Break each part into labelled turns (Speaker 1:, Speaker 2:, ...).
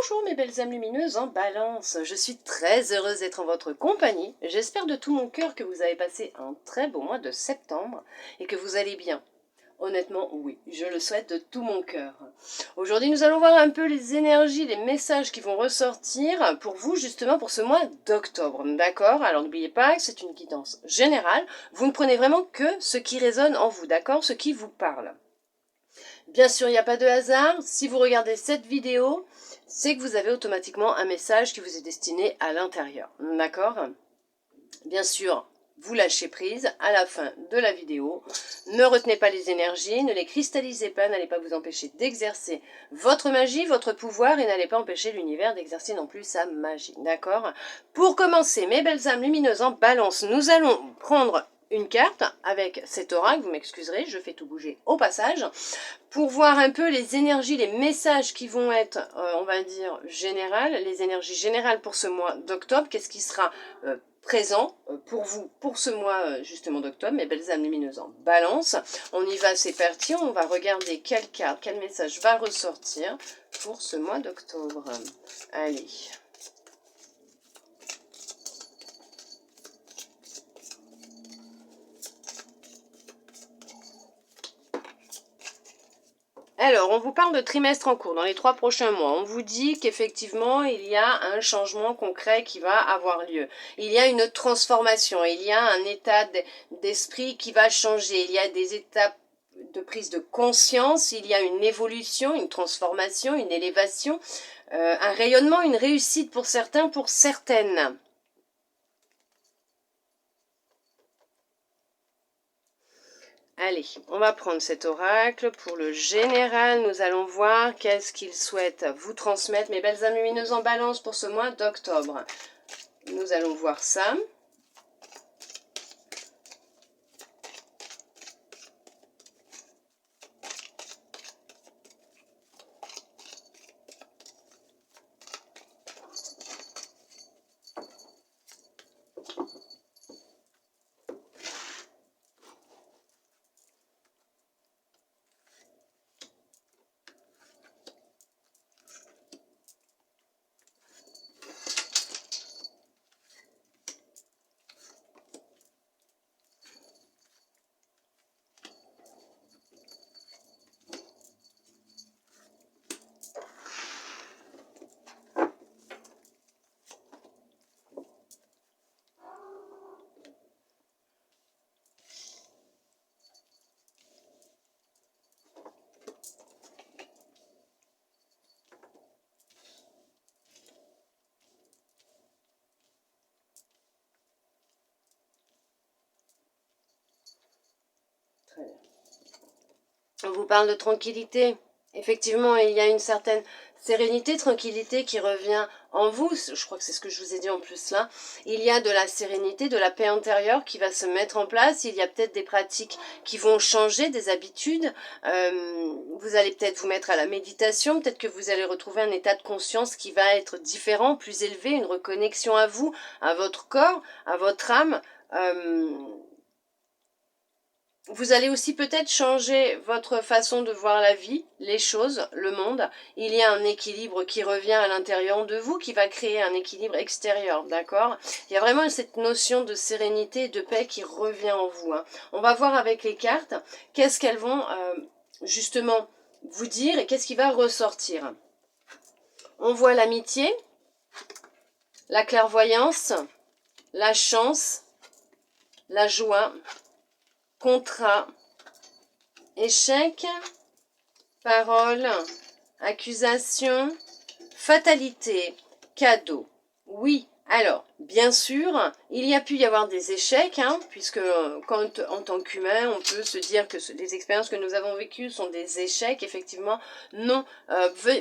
Speaker 1: Bonjour mes belles âmes lumineuses en balance, je suis très heureuse d'être en votre compagnie. J'espère de tout mon cœur que vous avez passé un très beau mois de septembre et que vous allez bien. Honnêtement, oui, je le souhaite de tout mon cœur. Aujourd'hui, nous allons voir un peu les énergies, les messages qui vont ressortir pour vous, justement, pour ce mois d'octobre. D'accord? Alors, n'oubliez pas que c'est une guidance générale. Vous ne prenez vraiment que ce qui résonne en vous, d'accord? Ce qui vous parle. Bien sûr, il n'y a pas de hasard. Si vous regardez cette vidéo, c'est que vous avez automatiquement un message qui vous est destiné à l'intérieur. D'accord? Bien sûr, vous lâchez prise à la fin de la vidéo. Ne retenez pas les énergies, ne les cristallisez pas, n'allez pas vous empêcher d'exercer votre magie, votre pouvoir et n'allez pas empêcher l'univers d'exercer non plus sa magie. D'accord? Pour commencer, mes belles âmes lumineuses en balance, nous allons prendre une carte avec cet oracle, vous m'excuserez, je fais tout bouger au passage, pour voir un peu les énergies, les messages qui vont être, on va dire, générales, les énergies générales pour ce mois d'octobre, qu'est-ce qui sera présent pour vous, pour ce mois justement d'octobre, mes belles âmes lumineuses en balance. On y va, c'est parti, on va regarder quelle carte, quel message va ressortir pour ce mois d'octobre. Allez. Alors, on vous parle de trimestre en cours, dans les 3 prochains mois. On vous dit qu'effectivement, il y a un changement concret qui va avoir lieu. Il y a une transformation, il y a un état d'esprit qui va changer. Il y a des étapes de prise de conscience, il y a une évolution, une transformation, une élévation, un rayonnement, une réussite pour certains, pour certaines. Allez, on va prendre cet oracle. Pour le général, nous allons voir qu'est-ce qu'il souhaite vous transmettre. Mes belles âmes lumineuses en balance pour ce mois d'octobre. Nous allons voir ça. On vous parle de tranquillité. Effectivement, il y a une certaine sérénité, tranquillité qui revient en vous. Je crois que c'est ce que je vous ai dit en plus là. Il y a de la sérénité, de la paix intérieure qui va se mettre en place. Il y a peut-être des pratiques qui vont changer, des habitudes. Vous allez peut-être vous mettre à la méditation. Peut-être que vous allez retrouver un état de conscience qui va être différent, plus élevé, une reconnexion à vous, à votre corps, à votre âme. Vous allez aussi peut-être changer votre façon de voir la vie, les choses, le monde. Il y a un équilibre qui revient à l'intérieur de vous, qui va créer un équilibre extérieur, d'accord? Il y a vraiment cette notion de sérénité et de paix qui revient en vous. Hein. On va voir avec les cartes qu'est-ce qu'elles vont justement vous dire et qu'est-ce qui va ressortir. On voit l'amitié, la clairvoyance, la chance, la joie, contrat, échec, parole, accusation, fatalité, cadeau. Oui, alors, bien sûr, il y a pu y avoir des échecs, hein, puisque quand, en tant qu'humain, on peut se dire que les expériences que nous avons vécues sont des échecs, effectivement, non.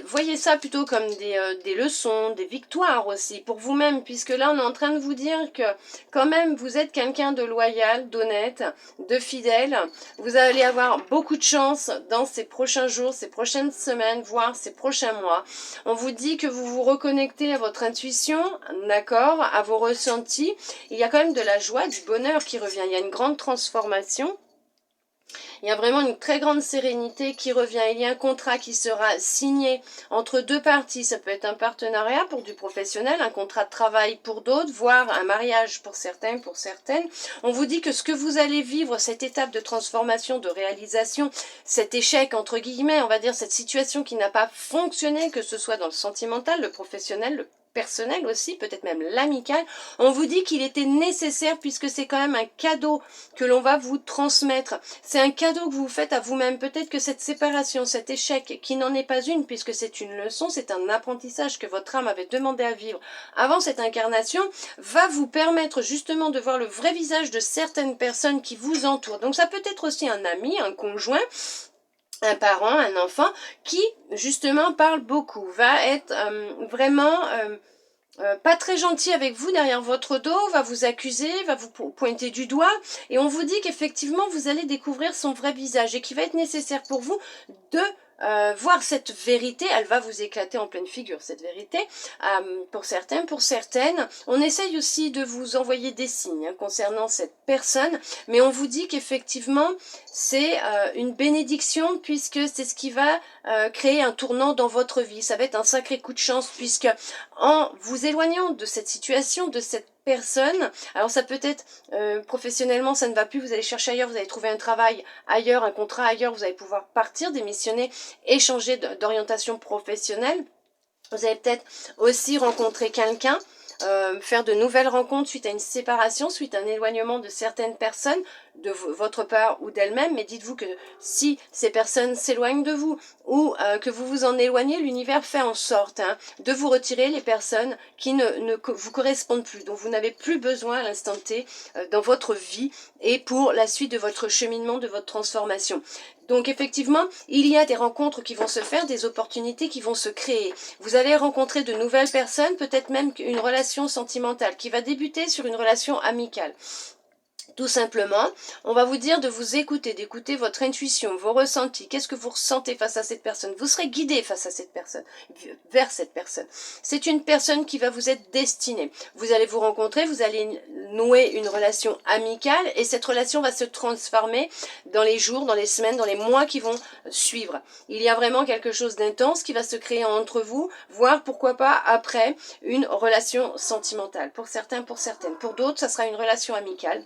Speaker 1: Voyez ça plutôt comme des leçons, des victoires aussi, pour vous-même, puisque là, on est en train de vous dire que, quand même, vous êtes quelqu'un de loyal, d'honnête, de fidèle. Vous allez avoir beaucoup de chance dans ces prochains jours, ces prochaines semaines, voire ces prochains mois. On vous dit que vous vous reconnectez à votre intuition, d'accord, à vos ressentis. Il y a quand même de la joie, du bonheur qui revient. Il y a une grande transformation. Il y a vraiment une très grande sérénité qui revient. Il y a un contrat qui sera signé entre deux parties. Ça peut être un partenariat pour du professionnel, un contrat de travail pour d'autres, voire un mariage pour certains, pour certaines. On vous dit que ce que vous allez vivre, cette étape de transformation, de réalisation, cet échec, entre guillemets, on va dire, cette situation qui n'a pas fonctionné, que ce soit dans le sentimental, le professionnel, le personnel aussi, peut-être même l'amical, on vous dit qu'il était nécessaire puisque c'est quand même un cadeau que l'on va vous transmettre. C'est un cadeau que vous faites à vous-même. Peut-être que cette séparation, cet échec, qui n'en est pas une puisque c'est une leçon, c'est un apprentissage que votre âme avait demandé à vivre avant cette incarnation, va vous permettre justement de voir le vrai visage de certaines personnes qui vous entourent. Donc ça peut être aussi un ami, un conjoint, un parent, un enfant, qui justement parle beaucoup, va être vraiment pas très gentil avec vous derrière votre dos, va vous accuser, va vous pointer du doigt, et on vous dit qu'effectivement vous allez découvrir son vrai visage et qu'il va être nécessaire pour vous de voir cette vérité. Elle va vous éclater en pleine figure, cette vérité, pour certains, pour certaines. On essaye aussi de vous envoyer des signes concernant cette personne, mais on vous dit qu'effectivement c'est une bénédiction puisque c'est ce qui va créer un tournant dans votre vie. Ça va être un sacré coup de chance puisque en vous éloignant de cette situation, de cette personne, alors ça peut être professionnellement ça ne va plus, vous allez chercher ailleurs, vous allez trouver un travail ailleurs, un contrat ailleurs, vous allez pouvoir partir, démissionner et changer d'orientation professionnelle. Vous allez peut-être aussi rencontrer quelqu'un, faire de nouvelles rencontres suite à une séparation, suite à un éloignement de certaines personnes, de votre part ou d'elles-mêmes, mais dites-vous que si ces personnes s'éloignent de vous ou que vous vous en éloignez, l'univers fait en sorte de vous retirer les personnes qui ne vous correspondent plus, dont vous n'avez plus besoin à l'instant T dans votre vie et pour la suite de votre cheminement, de votre transformation. Donc effectivement, il y a des rencontres qui vont se faire, des opportunités qui vont se créer. Vous allez rencontrer de nouvelles personnes, peut-être même une relation sentimentale qui va débuter sur une relation amicale. Tout simplement, on va vous dire de vous écouter, d'écouter votre intuition, vos ressentis. Qu'est-ce que vous ressentez face à cette personne? Vous serez guidé face à cette personne, vers cette personne. C'est une personne qui va vous être destinée. Vous allez vous rencontrer, vous allez nouer une relation amicale et cette relation va se transformer dans les jours, dans les semaines, dans les mois qui vont suivre. Il y a vraiment quelque chose d'intense qui va se créer entre vous, voire pourquoi pas après une relation sentimentale. Pour certains, pour certaines. Pour d'autres, ça sera une relation amicale.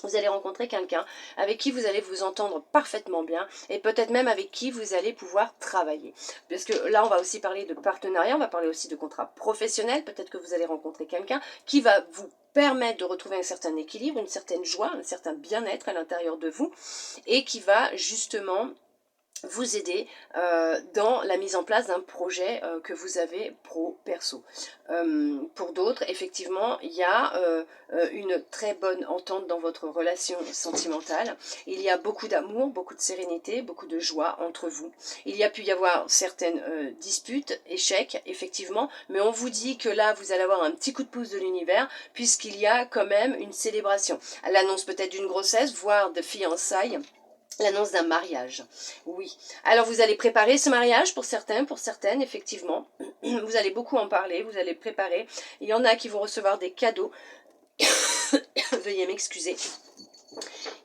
Speaker 1: Vous allez rencontrer quelqu'un avec qui vous allez vous entendre parfaitement bien et peut-être même avec qui vous allez pouvoir travailler. Parce que là, on va aussi parler de partenariat, on va parler aussi de contrat professionnel. Peut-être que vous allez rencontrer quelqu'un qui va vous permettre de retrouver un certain équilibre, une certaine joie, un certain bien-être à l'intérieur de vous et qui va justement vous aider dans la mise en place d'un projet que vous avez pro-perso. Pour d'autres, effectivement, il y a une très bonne entente dans votre relation sentimentale. Il y a beaucoup d'amour, beaucoup de sérénité, beaucoup de joie entre vous. Il y a pu y avoir certaines disputes, échecs, effectivement, mais on vous dit que là, vous allez avoir un petit coup de pouce de l'univers, puisqu'il y a quand même une célébration. L'annonce peut-être d'une grossesse, voire de fiançailles. L'annonce d'un mariage, oui. Alors vous allez préparer ce mariage pour certains, pour certaines, effectivement. Vous allez beaucoup en parler, vous allez préparer. Il y en a qui vont recevoir des cadeaux. Veuillez m'excuser.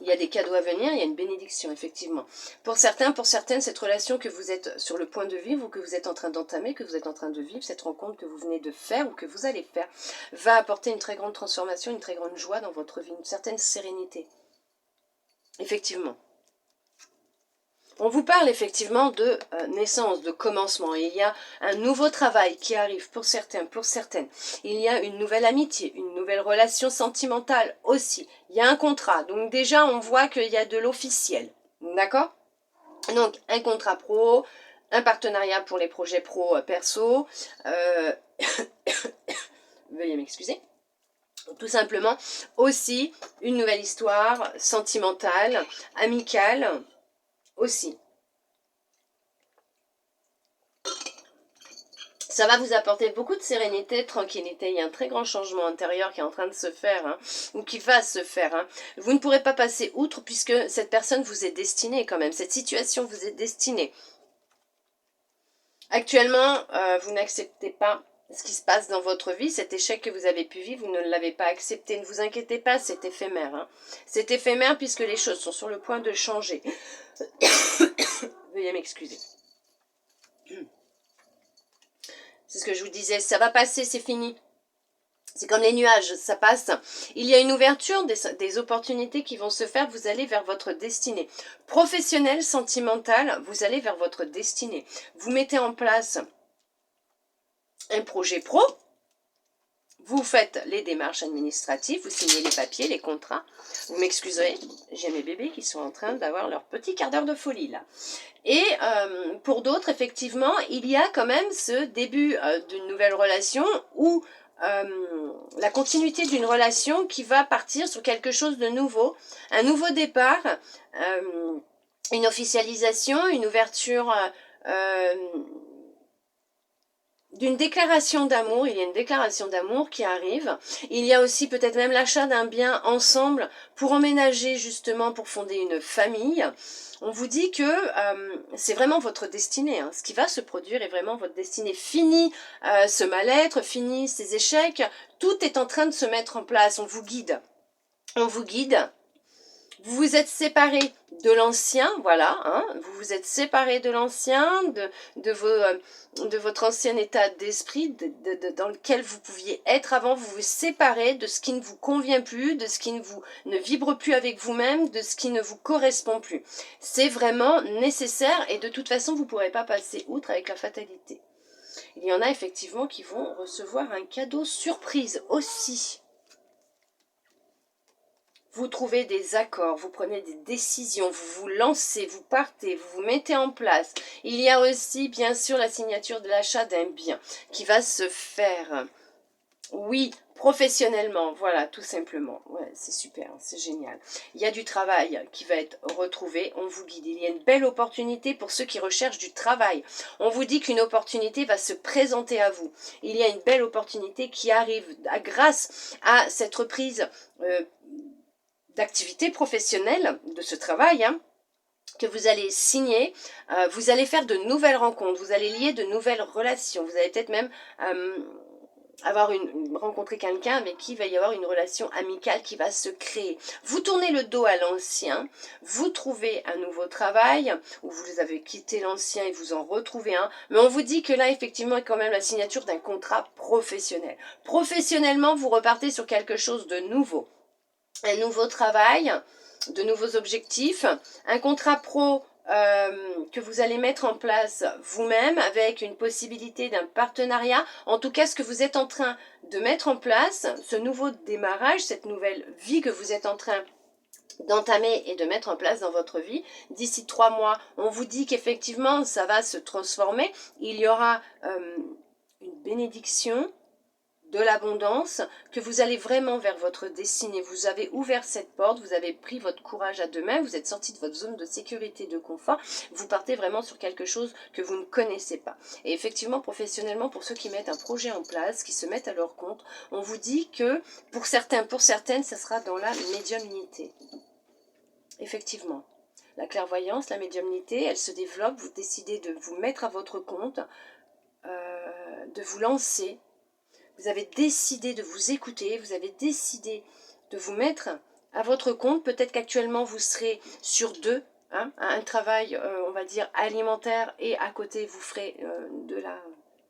Speaker 1: Il y a des cadeaux à venir, il y a une bénédiction, effectivement. Pour certains, pour certaines, cette relation que vous êtes sur le point de vivre ou que vous êtes en train d'entamer, que vous êtes en train de vivre, cette rencontre que vous venez de faire ou que vous allez faire, va apporter une très grande transformation, une très grande joie dans votre vie, une certaine sérénité. Effectivement. On vous parle effectivement de naissance, de commencement. Il y a un nouveau travail qui arrive pour certains, pour certaines. Il y a une nouvelle amitié, une nouvelle relation sentimentale aussi. Il y a un contrat. Donc déjà, on voit qu'il y a de l'officiel. D'accord? Donc, un contrat pro, un partenariat pour les projets pro perso. Veuillez m'excuser. Tout simplement, aussi, une nouvelle histoire sentimentale, amicale, aussi. Ça va vous apporter beaucoup de sérénité, de tranquillité. Il y a un très grand changement intérieur qui est en train de se faire, ou qui va se faire. Vous ne pourrez pas passer outre puisque cette personne vous est destinée quand même. Cette situation vous est destinée. Actuellement, vous n'acceptez pas ce qui se passe dans votre vie, cet échec que vous avez pu vivre, vous ne l'avez pas accepté. Ne vous inquiétez pas, c'est éphémère. Hein. C'est éphémère puisque les choses sont sur le point de changer. Veuillez m'excuser. C'est ce que je vous disais, ça va passer, c'est fini. C'est comme les nuages, ça passe. Il y a une ouverture, des opportunités qui vont se faire, vous allez vers votre destinée. Professionnelle, sentimentale, vous allez vers votre destinée. Vous mettez en place un projet pro, vous faites les démarches administratives, vous signez les papiers, les contrats. Vous m'excuserez, j'ai mes bébés qui sont en train d'avoir leur petit quart d'heure de folie là. Et pour d'autres, effectivement, il y a quand même ce début d'une nouvelle relation ou la continuité d'une relation qui va partir sur quelque chose de nouveau, un nouveau départ, une officialisation, une ouverture d'une déclaration d'amour. Il y a une déclaration d'amour qui arrive. Il y a aussi peut-être même l'achat d'un bien ensemble pour emménager justement, pour fonder une famille. On vous dit que c'est vraiment votre destinée. Hein. Ce qui va se produire est vraiment votre destinée. Fini ce mal-être, fini ces échecs. Tout est en train de se mettre en place. On vous guide. On vous guide. Vous vous êtes séparé de l'ancien, voilà, hein, vous vous êtes séparé de l'ancien, de votre ancien état d'esprit dans lequel vous pouviez être avant, vous vous séparez de ce qui ne vous convient plus, de ce qui ne vibre plus avec vous-même, de ce qui ne vous correspond plus. C'est vraiment nécessaire et de toute façon, vous ne pourrez pas passer outre avec la fatalité. Il y en a effectivement qui vont recevoir un cadeau surprise aussi. Vous trouvez des accords, vous prenez des décisions, vous vous lancez, vous partez, vous vous mettez en place. Il y a aussi, bien sûr, la signature de l'achat d'un bien qui va se faire. Oui, professionnellement, voilà, tout simplement. Ouais, c'est super, c'est génial. Il y a du travail qui va être retrouvé, on vous guide. Il y a une belle opportunité pour ceux qui recherchent du travail. On vous dit qu'une opportunité va se présenter à vous. Il y a une belle opportunité qui arrive grâce à cette reprise d'activité professionnelle, de ce travail, hein, que vous allez signer, vous allez faire de nouvelles rencontres, vous allez lier de nouvelles relations, vous allez peut-être même rencontrer quelqu'un avec qui il va y avoir une relation amicale qui va se créer. Vous tournez le dos à l'ancien, vous trouvez un nouveau travail, ou vous avez quitté l'ancien et vous en retrouvez un, mais on vous dit que là, effectivement, il y a quand même la signature d'un contrat professionnel. Professionnellement, vous repartez sur quelque chose de nouveau. Un nouveau travail, de nouveaux objectifs, un contrat pro que vous allez mettre en place vous-même avec une possibilité d'un partenariat. En tout cas, ce que vous êtes en train de mettre en place, ce nouveau démarrage, cette nouvelle vie que vous êtes en train d'entamer et de mettre en place dans votre vie, d'ici 3 mois, on vous dit qu'effectivement, ça va se transformer. Il y aura une bénédiction, de l'abondance, que vous allez vraiment vers votre destinée. Vous avez ouvert cette porte, vous avez pris votre courage à deux mains, vous êtes sorti de votre zone de sécurité, de confort, vous partez vraiment sur quelque chose que vous ne connaissez pas. Et effectivement, professionnellement, pour ceux qui mettent un projet en place, qui se mettent à leur compte, on vous dit que pour certains, pour certaines, ça sera dans la médiumnité. Effectivement. La clairvoyance, la médiumnité, elle se développe, vous décidez de vous mettre à votre compte, de vous lancer. Vous avez décidé de vous écouter, vous avez décidé de vous mettre à votre compte. Peut-être qu'actuellement vous serez sur deux, hein, un travail, on va dire, alimentaire et à côté vous ferez de la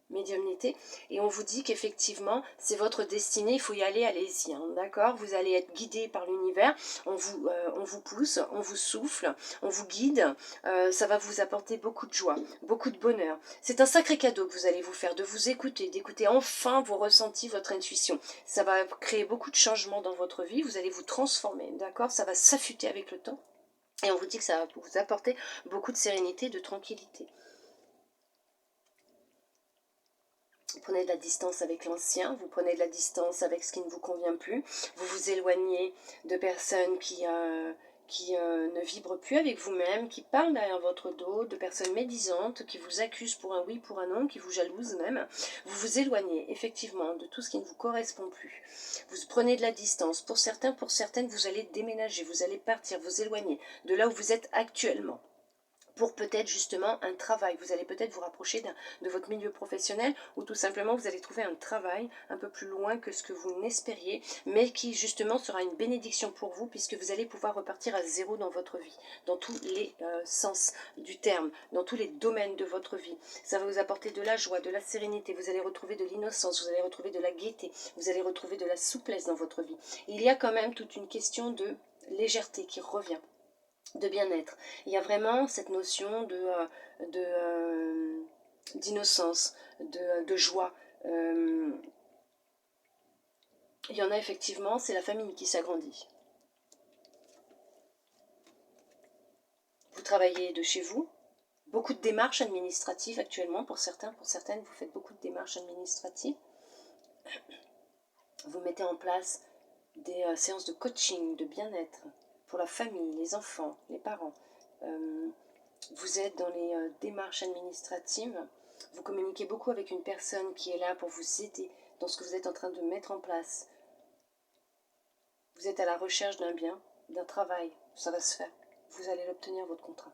Speaker 1: médiumnité. Et on vous dit qu'effectivement c'est votre destinée, il faut y aller, allez-y, hein, d'accord? Vous allez être guidé par l'univers, on vous pousse, on vous souffle, on vous guide, ça va vous apporter beaucoup de joie, beaucoup de bonheur. C'est un sacré cadeau que vous allez vous faire, de vous écouter, d'écouter enfin vos ressentis, votre intuition. Ça va créer beaucoup de changements dans votre vie, vous allez vous transformer, d'accord? Ça va s'affûter avec le temps. Et on vous dit que ça va vous apporter beaucoup de sérénité, de tranquillité. Vous prenez de la distance avec l'ancien, vous prenez de la distance avec ce qui ne vous convient plus, vous vous éloignez de personnes qui ne vibrent plus avec vous-même, qui parlent derrière votre dos, de personnes médisantes, qui vous accusent pour un oui, pour un non, qui vous jalousent même. Vous vous éloignez effectivement de tout ce qui ne vous correspond plus. Vous prenez de la distance. Pour certains, pour certaines, vous allez déménager, vous allez partir, vous éloigner de là où vous êtes actuellement. pour peut-être justement un travail. Vous allez peut-être vous rapprocher de votre milieu professionnel ou tout simplement vous allez trouver un travail un peu plus loin que ce que vous n'espériez, mais qui justement sera une bénédiction pour vous puisque vous allez pouvoir repartir à zéro dans votre vie, dans tous les sens du terme, dans tous les domaines de votre vie. Ça va vous apporter de la joie, de la sérénité, vous allez retrouver de l'innocence, vous allez retrouver de la gaieté, vous allez retrouver de la souplesse dans votre vie. Il y a quand même toute une question de légèreté qui revient, de bien-être. Il y a vraiment cette notion d'innocence, de joie. Il y en a effectivement, c'est la famille qui s'agrandit. Vous travaillez de chez vous, beaucoup de démarches administratives actuellement pour certains, pour certaines, vous faites beaucoup de démarches administratives. Vous mettez en place des séances de coaching, de bien-être pour la famille, les enfants, les parents. Vous êtes dans les démarches administratives, vous communiquez beaucoup avec une personne qui est là pour vous aider dans ce que vous êtes en train de mettre en place. Vous êtes à la recherche d'un bien, d'un travail, ça va se faire. Vous allez l'obtenir, votre contrat.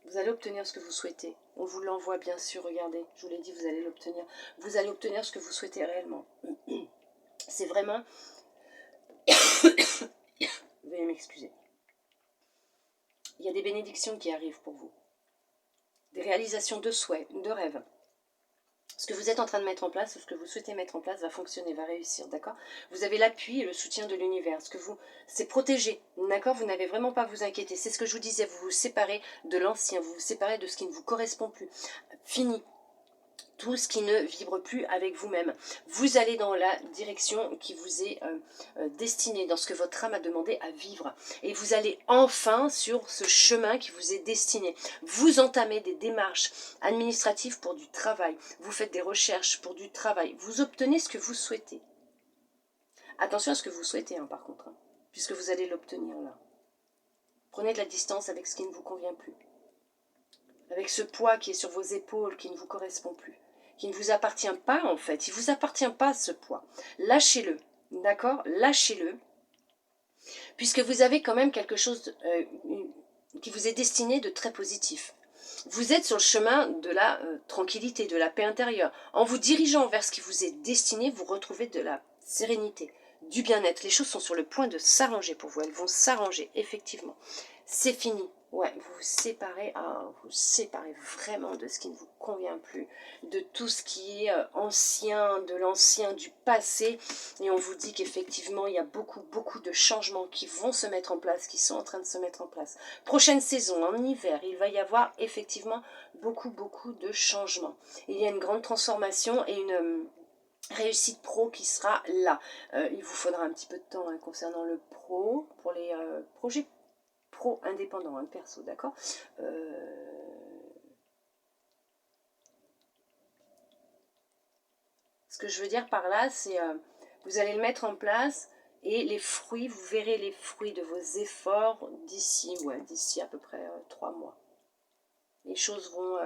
Speaker 1: Vous allez obtenir ce que vous souhaitez. On vous l'envoie bien sûr, regardez, je vous l'ai dit, vous allez l'obtenir. Vous allez obtenir ce que vous souhaitez réellement. C'est vraiment... Veuillez m'excuser. Il y a des bénédictions qui arrivent pour vous. Des réalisations de souhaits, de rêves. Ce que vous êtes en train de mettre en place, ce que vous souhaitez mettre en place va fonctionner, va réussir, d'accord? Vous avez l'appui et le soutien de l'univers. C'est protégé, d'accord? Vous n'avez vraiment pas à vous inquiéter. C'est ce que je vous disais, vous vous séparez de l'ancien, vous vous séparez de ce qui ne vous correspond plus. Fini. Tout ce qui ne vibre plus avec vous-même. Vous allez dans la direction qui vous est destinée, dans ce que votre âme a demandé à vivre. Et vous allez enfin sur ce chemin qui vous est destiné. Vous entamez des démarches administratives pour du travail. Vous faites des recherches pour du travail. Vous obtenez ce que vous souhaitez. Attention à ce que vous souhaitez, hein, par contre, hein, puisque vous allez l'obtenir là. Prenez de la distance avec ce qui ne vous convient plus. Avec ce poids qui est sur vos épaules, qui ne vous correspond plus. Qui ne vous appartient pas en fait, il ne vous appartient pas ce poids. Lâchez-le, d'accord? Lâchez-le, puisque vous avez quand même quelque chose qui vous est destiné de très positif. Vous êtes sur le chemin de la tranquillité, de la paix intérieure. En vous dirigeant vers ce qui vous est destiné, vous retrouvez de la sérénité, du bien-être. Les choses sont sur le point de s'arranger pour vous, elles vont s'arranger, effectivement. C'est fini. Ouais, vous vous séparez vraiment de ce qui ne vous convient plus, de tout ce qui est ancien, de l'ancien, du passé. Et on vous dit qu'effectivement, il y a beaucoup de changements qui vont se mettre en place, qui sont en train de se mettre en place. Prochaine saison, en hiver, il va y avoir effectivement beaucoup de changements. Il y a une grande transformation et une réussite pro qui sera là. Il vous faudra un petit peu de temps hein, concernant le pro, pour les projets pro indépendant, hein, perso, d'accord. Ce que je veux dire par là, c'est vous allez le mettre en place et les fruits, vous verrez les fruits de vos efforts d'ici à peu près 3 mois. Les choses vont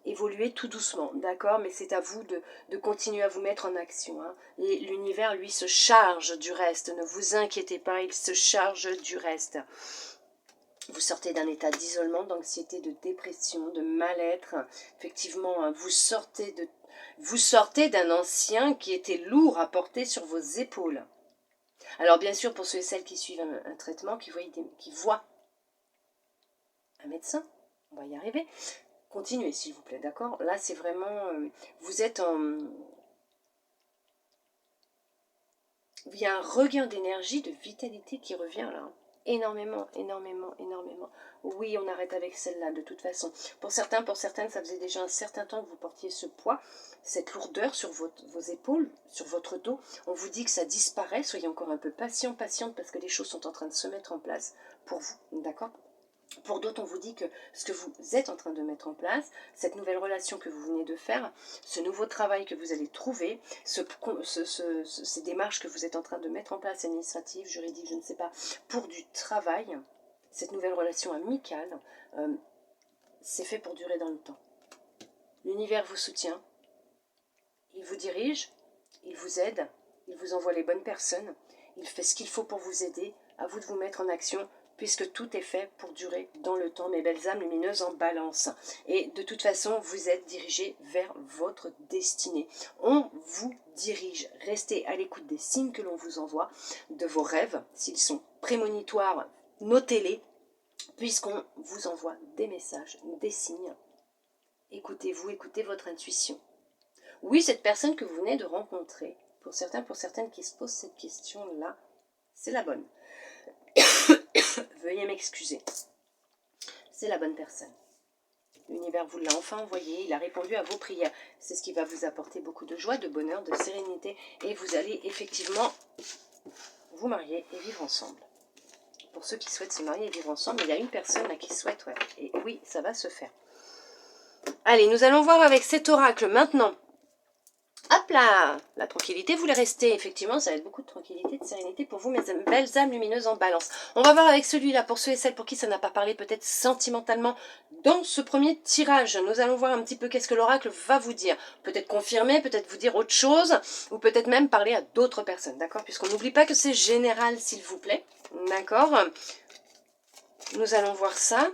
Speaker 1: évoluer tout doucement, d'accord? Mais c'est à vous de continuer à vous mettre en action. Hein. Et l'univers, lui, se charge du reste. Ne vous inquiétez pas, il se charge du reste. Vous sortez d'un état d'isolement, d'anxiété, de dépression, de mal-être. Effectivement, hein, vous sortez d'un ancien qui était lourd à porter sur vos épaules. Alors bien sûr, pour ceux et celles qui suivent un traitement, qui voient un médecin, on va y arriver. Continuez s'il vous plaît, d'accord? Là, c'est vraiment... vous êtes en... Il y a un regain d'énergie, de vitalité qui revient là. Énormément. Oui, on arrête avec celle-là de toute façon. Pour certains, pour certaines, ça faisait déjà un certain temps que vous portiez ce poids, cette lourdeur sur vos épaules, sur votre dos. On vous dit que ça disparaît. Soyez encore un peu patiente, parce que les choses sont en train de se mettre en place pour vous, d'accord? Pour d'autres, on vous dit que ce que vous êtes en train de mettre en place, cette nouvelle relation que vous venez de faire, ce nouveau travail que vous allez trouver, ces démarches que vous êtes en train de mettre en place, administratives, juridiques, je ne sais pas, pour du travail, cette nouvelle relation amicale, c'est fait pour durer dans le temps. L'univers vous soutient, il vous dirige, il vous aide, il vous envoie les bonnes personnes, il fait ce qu'il faut pour vous aider, à vous de vous mettre en action puisque tout est fait pour durer dans le temps, mes belles âmes lumineuses en balance. Et de toute façon, vous êtes dirigés vers votre destinée. On vous dirige. Restez à l'écoute des signes que l'on vous envoie, de vos rêves, s'ils sont prémonitoires, notez-les, puisqu'on vous envoie des messages, des signes. Écoutez-vous, écoutez votre intuition. Oui, cette personne que vous venez de rencontrer, pour certains, pour certaines qui se posent cette question-là, c'est la bonne. Veuillez m'excuser. C'est la bonne personne. L'univers vous l'a enfin envoyé, il a répondu à vos prières. C'est ce qui va vous apporter beaucoup de joie, de bonheur, de sérénité. Et vous allez effectivement vous marier et vivre ensemble. Pour ceux qui souhaitent se marier et vivre ensemble, il y a une personne là qui souhaite, ouais. Et oui, ça va se faire. Allez, nous allons voir avec cet oracle maintenant. Hop là, la tranquillité voulait rester. Effectivement, ça va être beaucoup de tranquillité, de sérénité pour vous, mes belles âmes lumineuses en balance. On va voir avec celui-là, pour ceux et celles pour qui ça n'a pas parlé peut-être sentimentalement dans ce premier tirage. Nous allons voir un petit peu qu'est-ce que l'oracle va vous dire. Peut-être confirmer, peut-être vous dire autre chose, ou peut-être même parler à d'autres personnes, d'accord? Puisqu'on n'oublie pas que c'est général, s'il vous plaît, d'accord? Nous allons voir ça.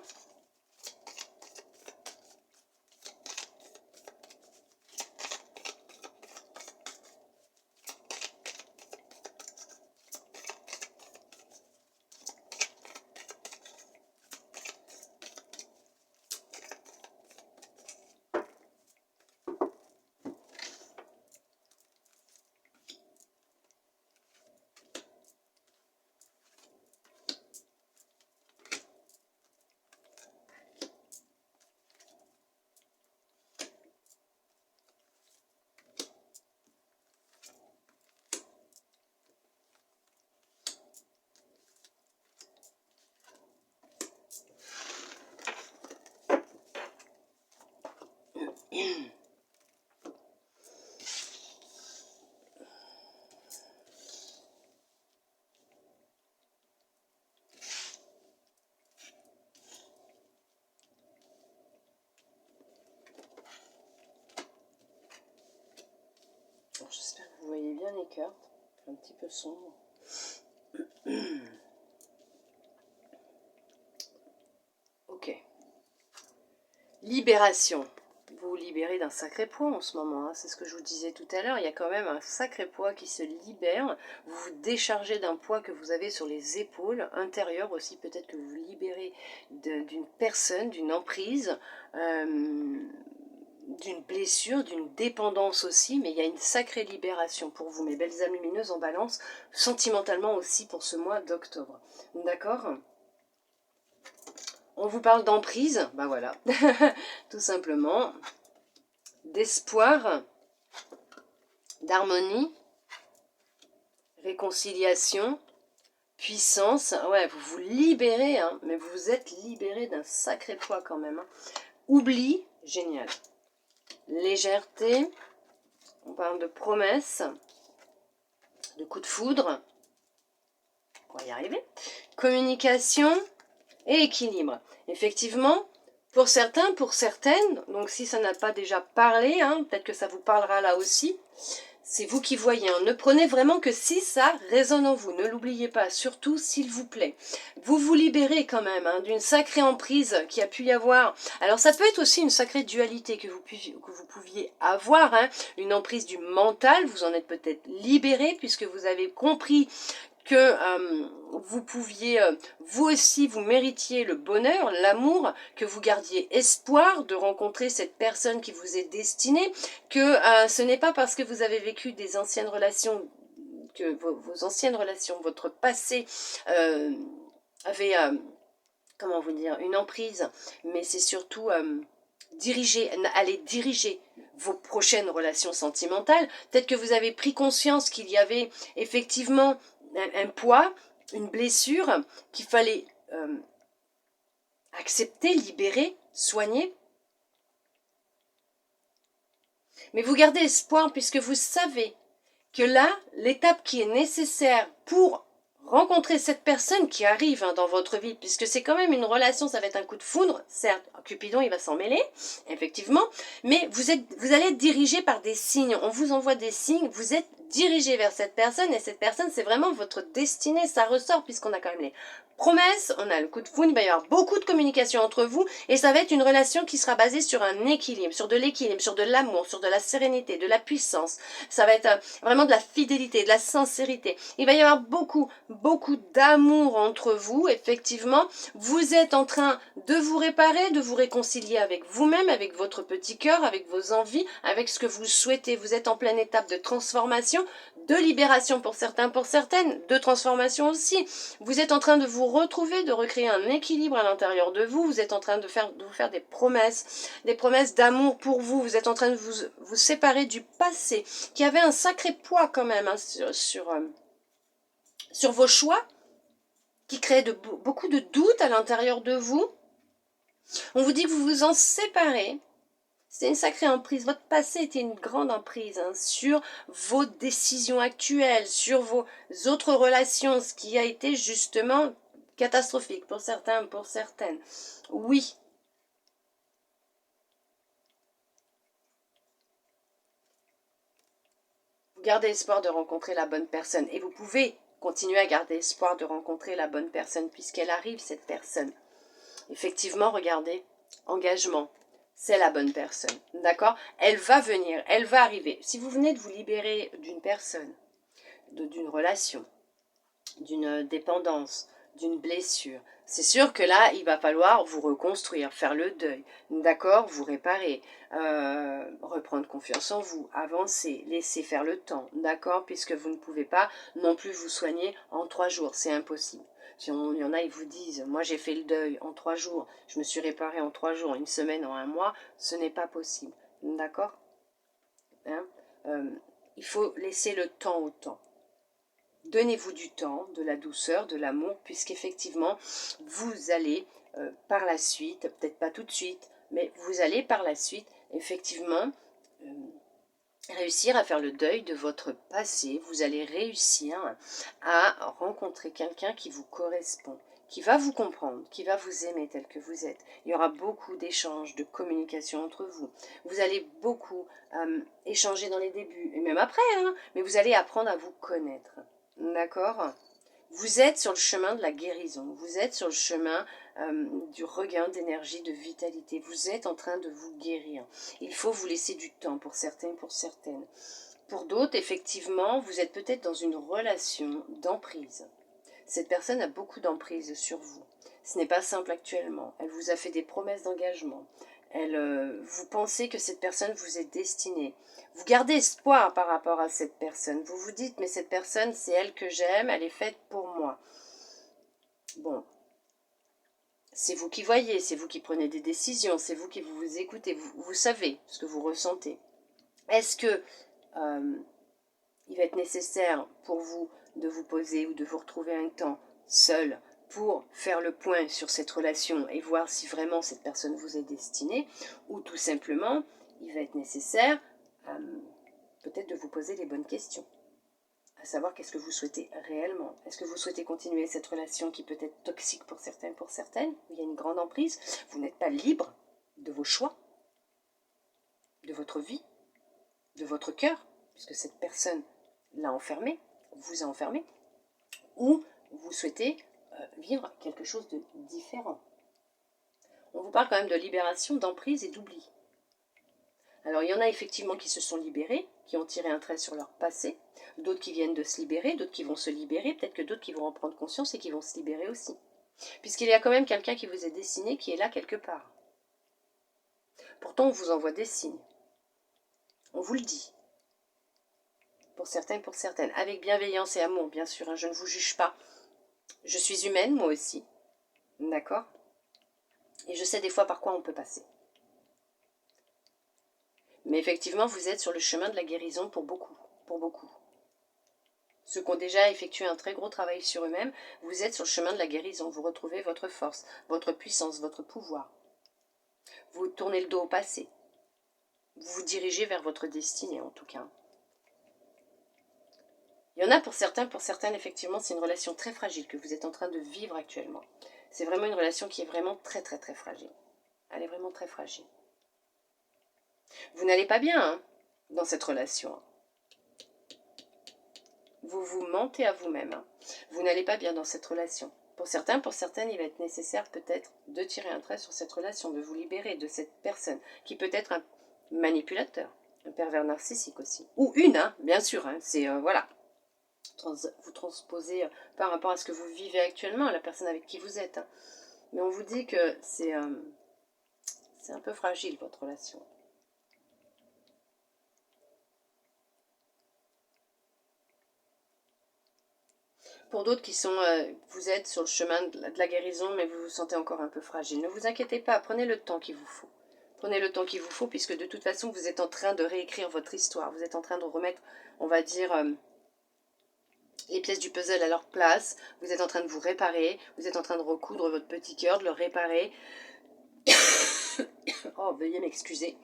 Speaker 1: J'espère que vous voyez bien les cartes, un petit peu sombre. Ok. Libération. Vous vous libérez d'un sacré poids en ce moment, hein. C'est ce que je vous disais tout à l'heure. Il y a quand même un sacré poids qui se libère. Vous vous déchargez d'un poids que vous avez sur les épaules, intérieures aussi. Peut-être que vous vous libérez d'une personne, d'une emprise, d'une blessure, d'une dépendance aussi. Mais il y a une sacrée libération pour vous, mes belles âmes lumineuses en balance, sentimentalement aussi pour ce mois d'octobre. D'accord ? On vous parle d'emprise, ben voilà, tout simplement, d'espoir, d'harmonie, réconciliation, puissance. Ouais, vous vous libérez, hein, mais vous vous êtes libéré d'un sacré poids quand même. Hein. Oubli, génial. Légèreté, on parle de promesses, de coups de foudre, on va y arriver. Communication et équilibre. Effectivement, pour certains, pour certaines, donc si ça n'a pas déjà parlé, hein, peut-être que ça vous parlera là aussi, c'est vous qui voyez. Hein. Ne prenez vraiment que si ça résonne en vous. Ne l'oubliez pas, surtout s'il vous plaît. Vous vous libérez quand même hein, d'une sacrée emprise qui a pu y avoir. Alors ça peut être aussi une sacrée dualité que vous pouviez avoir. Hein. Une emprise du mental, vous en êtes peut-être libéré puisque vous avez compris que vous pouviez, vous aussi, vous méritiez le bonheur, l'amour, que vous gardiez espoir de rencontrer cette personne qui vous est destinée, que ce n'est pas parce que vous avez vécu des anciennes relations, que vos anciennes relations, votre passé avait, comment vous dire, une emprise, mais c'est surtout aller diriger vos prochaines relations sentimentales. Peut-être que vous avez pris conscience qu'il y avait effectivement un poids, une blessure qu'il fallait accepter, libérer, soigner. Mais vous gardez espoir puisque vous savez que là, l'étape qui est nécessaire pour rencontrer cette personne qui arrive dans votre vie, puisque c'est quand même une relation, ça va être un coup de foudre, certes, Cupidon il va s'en mêler, effectivement, mais vous allez être dirigé par des signes, on vous envoie des signes, vous êtes dirigé vers cette personne, et cette personne c'est vraiment votre destinée, ça ressort, puisqu'on a quand même les promesses, on a le coup de foudre, il va y avoir beaucoup de communication entre vous, et ça va être une relation qui sera basée sur un équilibre, sur de l'équilibre, sur de l'amour, sur de la sérénité, de la puissance, ça va être vraiment de la fidélité, de la sincérité, il va y avoir beaucoup d'amour entre vous, effectivement, vous êtes en train de vous réparer, de vous réconcilier avec vous-même, avec votre petit cœur, avec vos envies, avec ce que vous souhaitez, vous êtes en pleine étape de transformation, de libération pour certains, pour certaines, de transformation aussi. Vous êtes en train de vous retrouver, de recréer un équilibre à l'intérieur de vous. Vous êtes en train de vous faire des promesses d'amour pour vous. Vous êtes en train de vous séparer du passé, qui avait un sacré poids quand même hein, sur vos choix, qui crée beaucoup de doutes à l'intérieur de vous. On vous dit que vous vous en séparez. C'est une sacrée emprise. Votre passé était une grande emprise hein, sur vos décisions actuelles, sur vos autres relations, ce qui a été justement catastrophique pour certains, pour certaines. Oui. Vous gardez espoir de rencontrer la bonne personne. Et vous pouvez continuer à garder espoir de rencontrer la bonne personne, puisqu'elle arrive, cette personne. Effectivement, regardez, engagement. C'est la bonne personne, d'accord? Elle va venir, elle va arriver. Si vous venez de vous libérer d'une personne, d'une relation, d'une dépendance, d'une blessure, c'est sûr que là, il va falloir vous reconstruire, faire le deuil, d'accord? Vous réparer, reprendre confiance en vous, avancer, laisser faire le temps, d'accord? Puisque vous ne pouvez pas non plus vous soigner en 3 jours, c'est impossible. Il y en a, ils vous disent, moi j'ai fait le deuil en 3 jours, je me suis réparé en 3 jours, une semaine, en 1 mois, ce n'est pas possible. D'accord hein il faut laisser le temps au temps. Donnez-vous du temps, de la douceur, de l'amour, puisqu'effectivement, vous allez par la suite, peut-être pas tout de suite, mais vous allez par la suite, effectivement, réussir à faire le deuil de votre passé, vous allez réussir à rencontrer quelqu'un qui vous correspond, qui va vous comprendre, qui va vous aimer tel que vous êtes. Il y aura beaucoup d'échanges, de communication entre vous. Vous allez beaucoup échanger dans les débuts, et même après, hein, mais vous allez apprendre à vous connaître. D'accord ? Vous êtes sur le chemin de la guérison, vous êtes sur le chemin du regain d'énergie, de vitalité. Vous êtes en train de vous guérir. Il faut vous laisser du temps pour certains, pour certaines. Pour d'autres, effectivement, vous êtes peut-être dans une relation d'emprise. Cette personne a beaucoup d'emprise sur vous. Ce n'est pas simple actuellement. Elle vous a fait des promesses d'engagement. Vous pensez que cette personne vous est destinée. Vous gardez espoir par rapport à cette personne. Vous vous dites, mais cette personne, c'est elle que j'aime, elle est faite pour moi. Bon, c'est vous qui voyez, c'est vous qui prenez des décisions, c'est vous qui vous écoutez, vous savez ce que vous ressentez. Est-ce que il va être nécessaire pour vous de vous poser ou de vous retrouver un temps seul pour faire le point sur cette relation et voir si vraiment cette personne vous est destinée, ou tout simplement, il va être nécessaire peut-être de vous poser les bonnes questions, à savoir qu'est-ce que vous souhaitez réellement. Est-ce que vous souhaitez continuer cette relation qui peut être toxique pour certains, pour certaines, où il y a une grande emprise, vous n'êtes pas libre de vos choix, de votre vie, de votre cœur, puisque cette personne l'a enfermé, vous a enfermé, ou vous souhaitez vivre quelque chose de différent. On vous parle quand même de libération, d'emprise et d'oubli. Alors il y en a effectivement qui se sont libérés, qui ont tiré un trait sur leur passé, d'autres qui viennent de se libérer, d'autres qui vont se libérer, peut-être que d'autres qui vont en prendre conscience et qui vont se libérer aussi. Puisqu'il y a quand même quelqu'un qui vous est destiné, qui est là quelque part. Pourtant on vous envoie des signes. On vous le dit. Pour certains, pour certaines. Avec bienveillance et amour, bien sûr, hein, je ne vous juge pas. Je suis humaine, moi aussi. D'accord ? Et je sais des fois par quoi on peut passer. Mais effectivement, vous êtes sur le chemin de la guérison pour beaucoup. Pour beaucoup. Ceux qui ont déjà effectué un très gros travail sur eux-mêmes, vous êtes sur le chemin de la guérison. Vous retrouvez votre force, votre puissance, votre pouvoir. Vous tournez le dos au passé. Vous vous dirigez vers votre destinée, en tout cas. Il y en a pour certains, pour certaines, effectivement, c'est une relation très fragile que vous êtes en train de vivre actuellement. C'est vraiment une relation qui est vraiment très très très fragile. Elle est vraiment très fragile. Vous n'allez pas bien hein, dans cette relation. Vous vous mentez à vous-même. Hein. Vous n'allez pas bien dans cette relation. Pour certains, pour certaines, il va être nécessaire peut-être de tirer un trait sur cette relation, de vous libérer de cette personne qui peut être un manipulateur, un pervers narcissique aussi. Ou une, hein, bien sûr. Hein, c'est, voilà. Vous transposez par rapport à ce que vous vivez actuellement, à la personne avec qui vous êtes. Hein. Mais on vous dit que c'est un peu fragile, votre relation. Pour d'autres qui sont, vous êtes sur le chemin de la guérison, mais vous vous sentez encore un peu fragile. Ne vous inquiétez pas, prenez le temps qu'il vous faut. Prenez le temps qu'il vous faut, puisque de toute façon, vous êtes en train de réécrire votre histoire. Vous êtes en train de remettre, on va dire, les pièces du puzzle à leur place. Vous êtes en train de vous réparer. Vous êtes en train de recoudre votre petit cœur, de le réparer. Oh, veuillez m'excuser.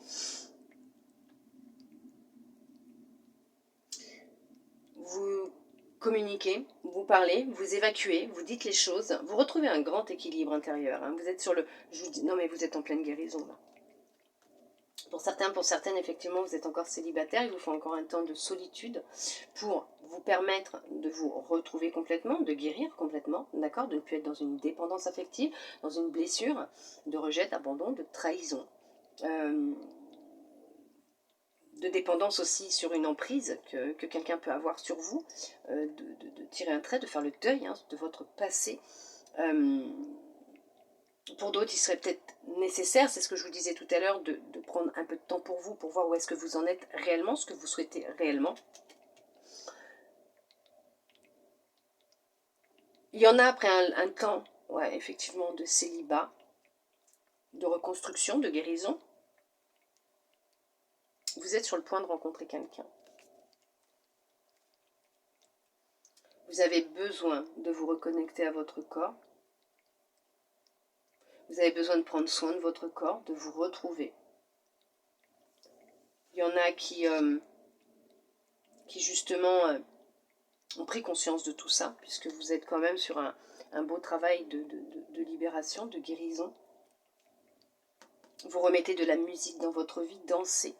Speaker 1: Vous communiquez, vous parlez, vous évacuez, vous dites les choses, vous retrouvez un grand équilibre intérieur. Hein. Vous êtes sur le... Je vous dis, non mais vous êtes en pleine guérison là. Pour certains, pour certaines, effectivement, vous êtes encore célibataire, il vous faut encore un temps de solitude pour vous permettre de vous retrouver complètement, de guérir complètement, d'accord, de ne plus être dans une dépendance affective, dans une blessure de rejet, d'abandon, de trahison. De dépendance aussi sur une emprise que quelqu'un peut avoir sur vous, de tirer un trait, de faire le deuil hein, de votre passé. Pour d'autres, il serait peut-être nécessaire, c'est ce que je vous disais tout à l'heure, de prendre un peu de temps pour vous, pour voir où est-ce que vous en êtes réellement, ce que vous souhaitez réellement. Il y en a après un temps, ouais, effectivement, de célibat, de reconstruction, de guérison. Vous êtes sur le point de rencontrer quelqu'un. Vous avez besoin de vous reconnecter à votre corps. Vous avez besoin de prendre soin de votre corps, de vous retrouver. Il y en a qui justement ont pris conscience de tout ça, puisque vous êtes quand même sur un beau travail de libération, de guérison. Vous remettez de la musique dans votre vie, dansez,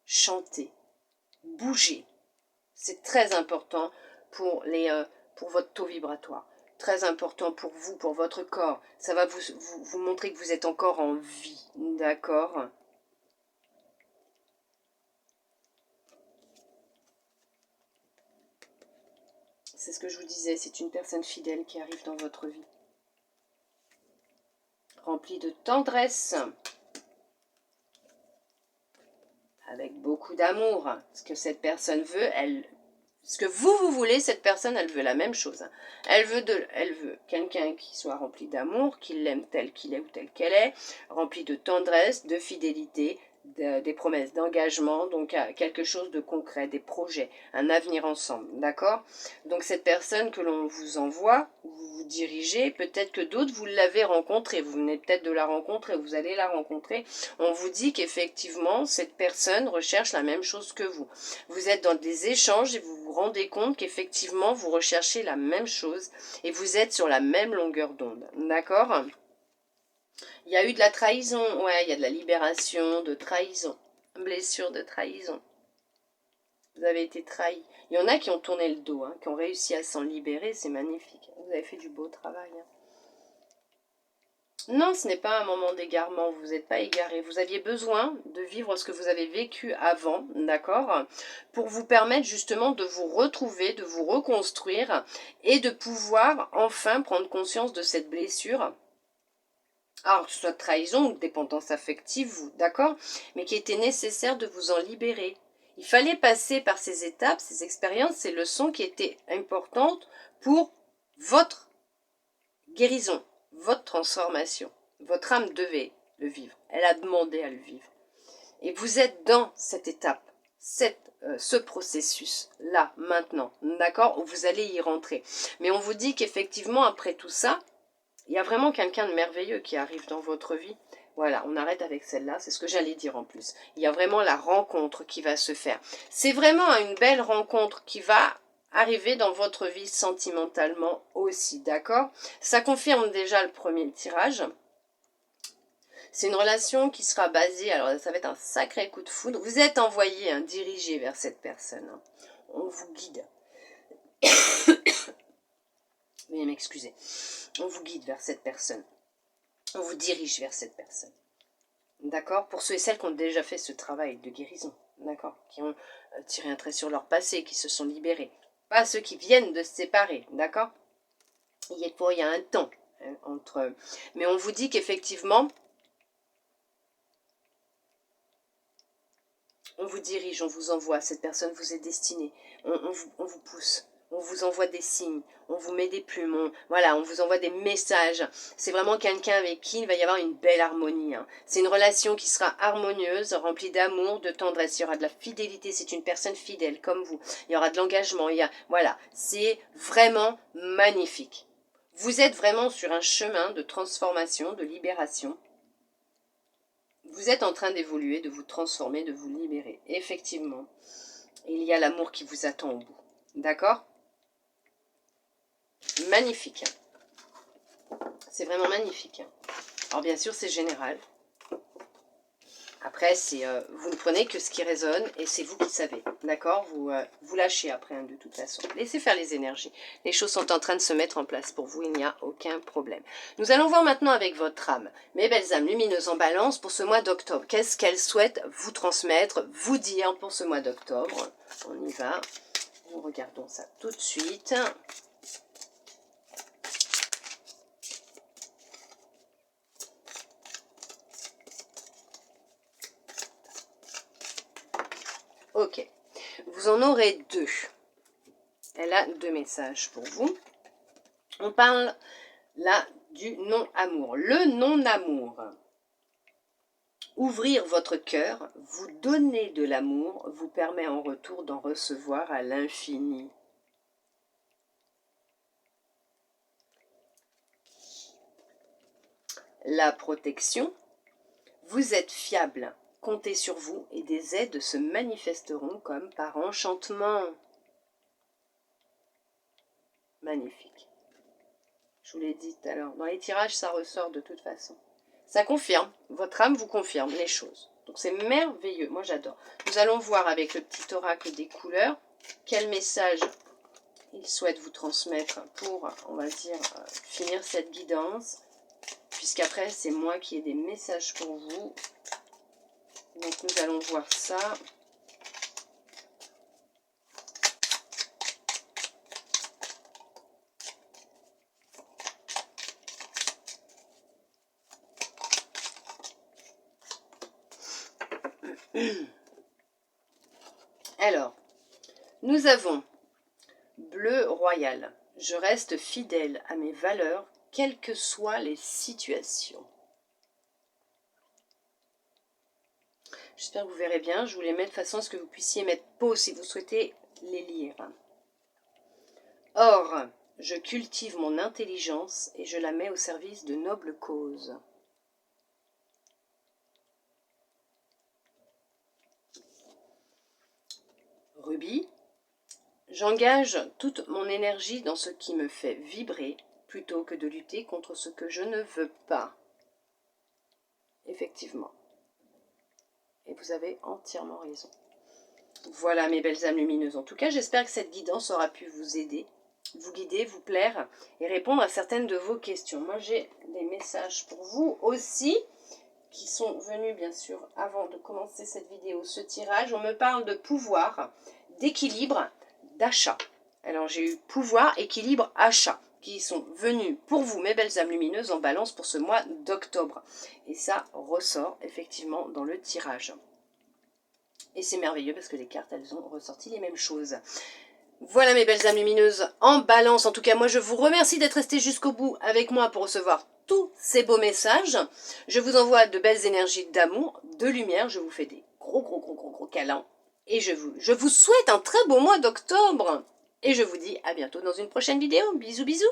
Speaker 1: chantez, bougez. C'est très important pour votre taux vibratoire. Très important pour vous, pour votre corps. Ça va vous montrer que vous êtes encore en vie, d'accord ? C'est ce que je vous disais, c'est une personne fidèle qui arrive dans votre vie. Remplie de tendresse. Avec beaucoup d'amour. Ce que cette personne veut, ce que vous voulez, cette personne, elle veut la même chose. Elle veut quelqu'un qui soit rempli d'amour, qui l'aime tel qu'il est ou tel qu'elle est, rempli de tendresse, de fidélité, des promesses d'engagement, donc quelque chose de concret, des projets, un avenir ensemble, d'accord ? Donc cette personne que l'on vous envoie, vous vous dirigez, peut-être que d'autres vous l'avez rencontrée, vous venez peut-être de la rencontrer, vous allez la rencontrer, on vous dit qu'effectivement cette personne recherche la même chose que vous. Vous êtes dans des échanges et vous vous rendez compte qu'effectivement vous recherchez la même chose et vous êtes sur la même longueur d'onde, d'accord ? Il y a eu de la trahison, ouais, il y a de la libération, de trahison, blessure de trahison. Vous avez été trahi. Il y en a qui ont tourné le dos, hein, qui ont réussi à s'en libérer, c'est magnifique. Vous avez fait du beau travail. Hein. Non, ce n'est pas un moment d'égarement, vous n'êtes pas égaré. Vous aviez besoin de vivre ce que vous avez vécu avant, d'accord ? Pour vous permettre justement de vous retrouver, de vous reconstruire et de pouvoir enfin prendre conscience de cette blessure. Alors, que ce soit de trahison ou de dépendance affective, d'accord ? Mais qui était nécessaire de vous en libérer. Il fallait passer par ces étapes, ces expériences, ces leçons qui étaient importantes pour votre guérison, votre transformation. Votre âme devait le vivre. Elle a demandé à le vivre. Et vous êtes dans cette étape, ce processus-là, maintenant, d'accord ? Où vous allez y rentrer. Mais on vous dit qu'effectivement, après tout ça, il y a vraiment quelqu'un de merveilleux qui arrive dans votre vie. Voilà, on arrête avec celle-là, c'est ce que j'allais dire en plus. Il y a vraiment la rencontre qui va se faire. C'est vraiment une belle rencontre qui va arriver dans votre vie sentimentalement aussi, d'accord? Ça confirme déjà le premier tirage. C'est une relation qui sera basée, alors ça va être un sacré coup de foudre. Vous êtes envoyé, dirigé vers cette personne. On vous guide. Veuillez m'excuser. On vous guide vers cette personne. On vous dirige vers cette personne. D'accord? Pour ceux et celles qui ont déjà fait ce travail de guérison. D'accord? Qui ont tiré un trait sur leur passé, qui se sont libérés. Pas ceux qui viennent de se séparer. D'accord? Il y a un temps entre... Mais on vous dit qu'effectivement, on vous dirige, on vous envoie. Cette personne vous est destinée. On vous pousse. On vous envoie des signes, on vous met des plumes, voilà, on vous envoie des messages. C'est vraiment quelqu'un avec qui il va y avoir une belle harmonie. C'est une relation qui sera harmonieuse, remplie d'amour, de tendresse. Il y aura de la fidélité, c'est une personne fidèle comme vous. Il y aura de l'engagement, voilà, c'est vraiment magnifique. Vous êtes vraiment sur un chemin de transformation, de libération. Vous êtes en train d'évoluer, de vous transformer, de vous libérer. Effectivement, il y a l'amour qui vous attend au bout. D'accord ? Magnifique. C'est vraiment magnifique. Alors bien sûr, c'est général. Après, vous ne prenez que ce qui résonne et c'est vous qui savez. D'accord? Vous lâchez après, de toute façon. Laissez faire les énergies. Les choses sont en train de se mettre en place pour vous. Il n'y a aucun problème. Nous allons voir maintenant avec votre âme. Mes belles âmes lumineuses en balance pour ce mois d'octobre. Qu'est-ce qu'elle souhaite vous transmettre, vous dire pour ce mois d'octobre? On y va. Nous regardons ça tout de suite. Ok, vous en aurez deux. Elle a deux messages pour vous. On parle là du non-amour. Le non-amour. Ouvrir votre cœur, vous donner de l'amour, vous permet en retour d'en recevoir à l'infini. La protection. Vous êtes fiable. Comptez sur vous et des aides se manifesteront comme par enchantement. Magnifique. Je vous l'ai dit tout à l'heure. Dans les tirages, ça ressort de toute façon. Ça confirme. Votre âme vous confirme les choses. Donc c'est merveilleux. Moi j'adore. Nous allons voir avec le petit oracle des couleurs quel message il souhaite vous transmettre pour, on va dire, finir cette guidance. Puisqu'après, c'est moi qui ai des messages pour vous. Donc nous allons voir ça. Alors, nous avons bleu royal. Je reste fidèle à mes valeurs, quelles que soient les situations. J'espère que vous verrez bien. Je vous les mets de façon à ce que vous puissiez mettre pause si vous souhaitez les lire. Or, je cultive mon intelligence et je la mets au service de nobles causes. Rubis, j'engage toute mon énergie dans ce qui me fait vibrer plutôt que de lutter contre ce que je ne veux pas. Effectivement. Et vous avez entièrement raison. Voilà mes belles âmes lumineuses. En tout cas, j'espère que cette guidance aura pu vous aider, vous guider, vous plaire et répondre à certaines de vos questions. Moi, j'ai des messages pour vous aussi qui sont venus bien sûr avant de commencer cette vidéo, ce tirage. On me parle de pouvoir, d'équilibre, d'achat. Alors j'ai eu pouvoir, équilibre, achat qui sont venus pour vous, mes belles âmes lumineuses, en balance pour ce mois d'octobre. Et ça ressort effectivement dans le tirage. Et c'est merveilleux parce que les cartes, elles ont ressorti les mêmes choses. Voilà mes belles âmes lumineuses en balance. En tout cas, moi je vous remercie d'être restés jusqu'au bout avec moi pour recevoir tous ces beaux messages. Je vous envoie de belles énergies d'amour, de lumière. Je vous fais des gros câlins. Et je vous souhaite un très beau mois d'octobre. Et je vous dis à bientôt dans une prochaine vidéo. Bisous bisous.